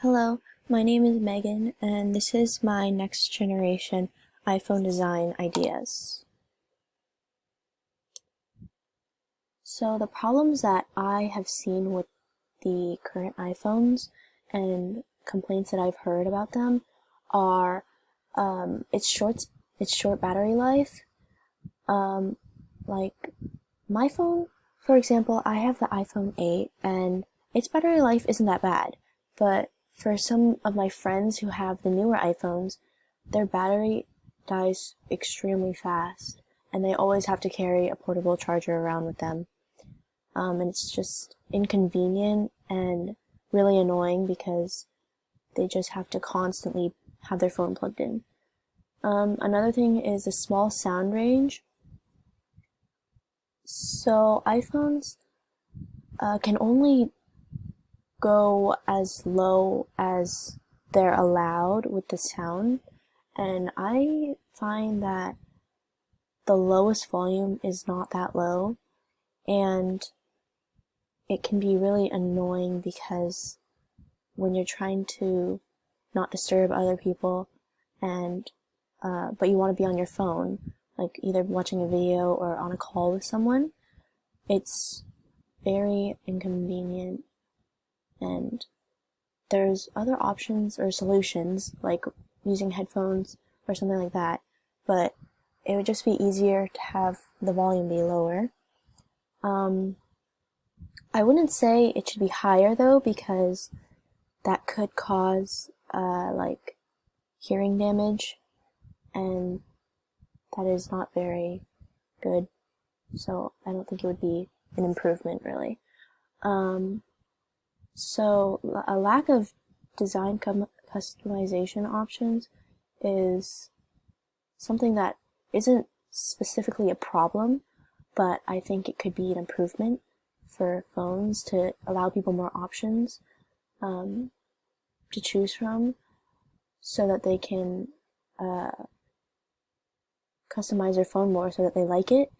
Hello, my name is Megan, and this is my next generation iPhone design ideas. So the problems that I have seen with the current iPhones and complaints that I've heard about them are its short battery life. Um, like my phone, for example, I have the iPhone 8 and its battery life isn't that bad. But for some of my friends who have the newer iPhones, their battery dies extremely fast and they always have to carry a portable charger around with them. And it's just inconvenient and really annoying because they just have to constantly have their phone plugged in. Another thing is a small sound range. So iPhones can only go as low as they're allowed with the sound, and I find that the lowest volume is not that low, and it can be really annoying because when you're trying to not disturb other people and but you want to be on your phone, like either watching a video or on a call with someone, it's very inconvenient. And there's other options or solutions like using headphones or something like that, but it would just be easier to have the volume be lower. I wouldn't say it should be higher though, because that could cause like hearing damage, and that is not very good. So I don't think it would be an improvement really. So a lack of design customization options is something that isn't specifically a problem, but I think it could be an improvement for phones to allow people more options to choose from so that they can customize their phone more so that they like it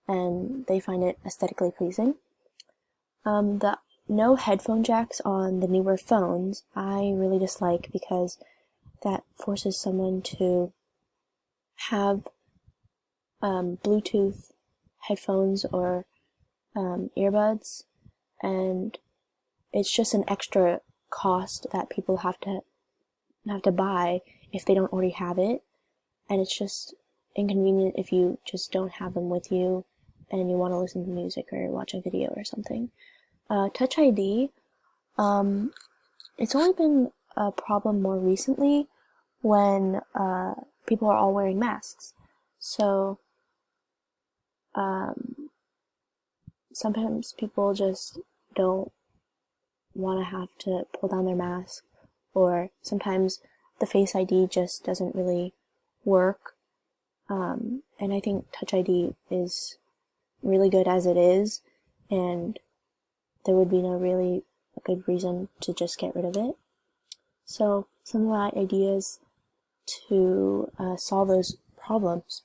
and they find it aesthetically pleasing. The no headphone jacks on the newer phones I really dislike because that forces someone to have Bluetooth headphones or earbuds, and it's just an extra cost that people have to buy if they don't already have it, and it's just inconvenient if you just don't have them with you and you want to listen to music or watch a video or something. Touch ID, it's only been a problem more recently when people are all wearing masks. So sometimes people just don't want to have to pull down their mask, or sometimes the Face ID just doesn't really work. And I think Touch ID is really good as it is, and there would be no really good reason to just get rid of it. So some of my ideas to solve those problems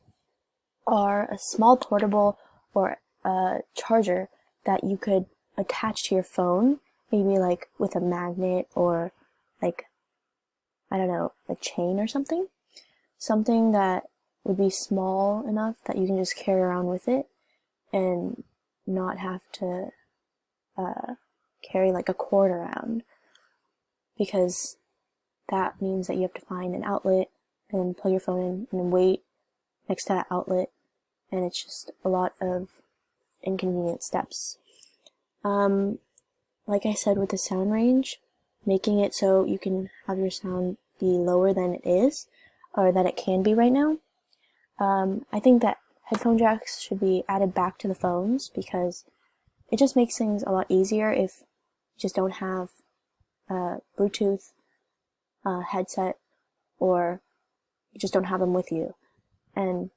are a small portable or a charger that you could attach to your phone, maybe like with a magnet or like, I don't know, a chain or something. Something that would be small enough that you can just carry around with it and not have to carry like a cord around, because that means that you have to find an outlet and plug your phone in and then wait next to that outlet, and it's just a lot of inconvenient steps. Like I said with the sound range, making it so you can have your sound be lower than it is, or that it can be right now. I think that headphone jacks should be added back to the phones because it just makes things a lot easier if you just don't have a Bluetooth headset, or you just don't have them with you. And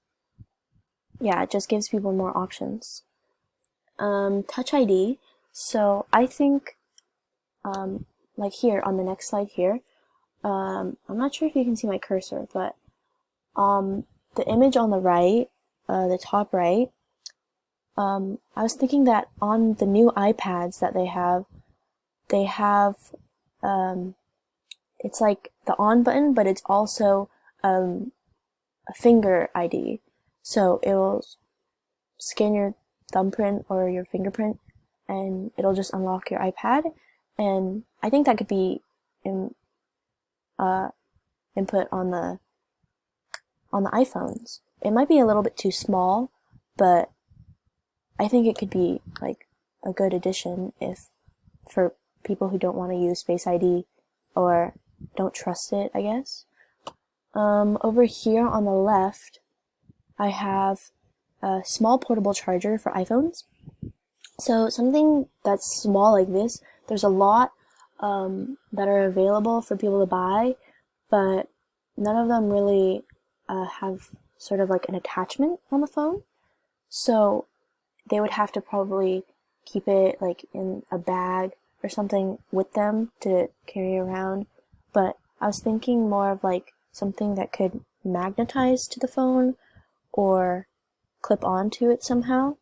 yeah, it just gives people more options. Touch ID. So I think, like here on the next slide here, I'm not sure if you can see my cursor, but the image on the right, the top right, I was thinking that on the new iPads that they have it's like the on button, but it's also a finger ID. So it'll scan your thumbprint or your fingerprint, and it'll just unlock your iPad. And I think that could be input on the iPhones. It might be a little bit too small, but I think it could be like a good addition if for people who don't want to use Face ID or don't trust it, I guess. Over here on the left, I have a small portable charger for iPhones. So something that's small like this, there's a lot that are available for people to buy, but none of them really have sort of like an attachment on the phone. So they would have to probably keep it like in a bag or something with them to carry around. But I was thinking more of like something that could magnetize to the phone or clip onto it somehow.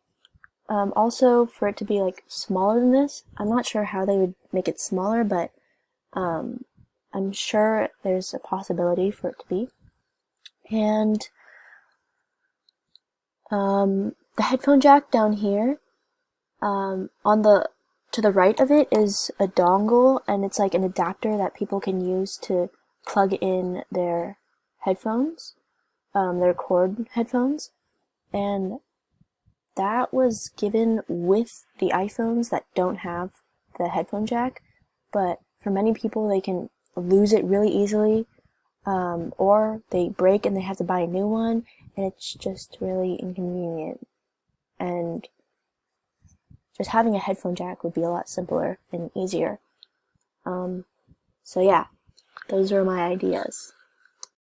Also, for it to be like smaller than this, I'm not sure how they would make it smaller, but I'm sure there's a possibility for it to be. And the headphone jack down here, to the right of it is a dongle, and it's like an adapter that people can use to plug in their headphones, their cord headphones, and that was given with the iPhones that don't have the headphone jack, but for many people they can lose it really easily, or they break and they have to buy a new one, and it's just really inconvenient. And just having a headphone jack would be a lot simpler and easier. So yeah, those are my ideas.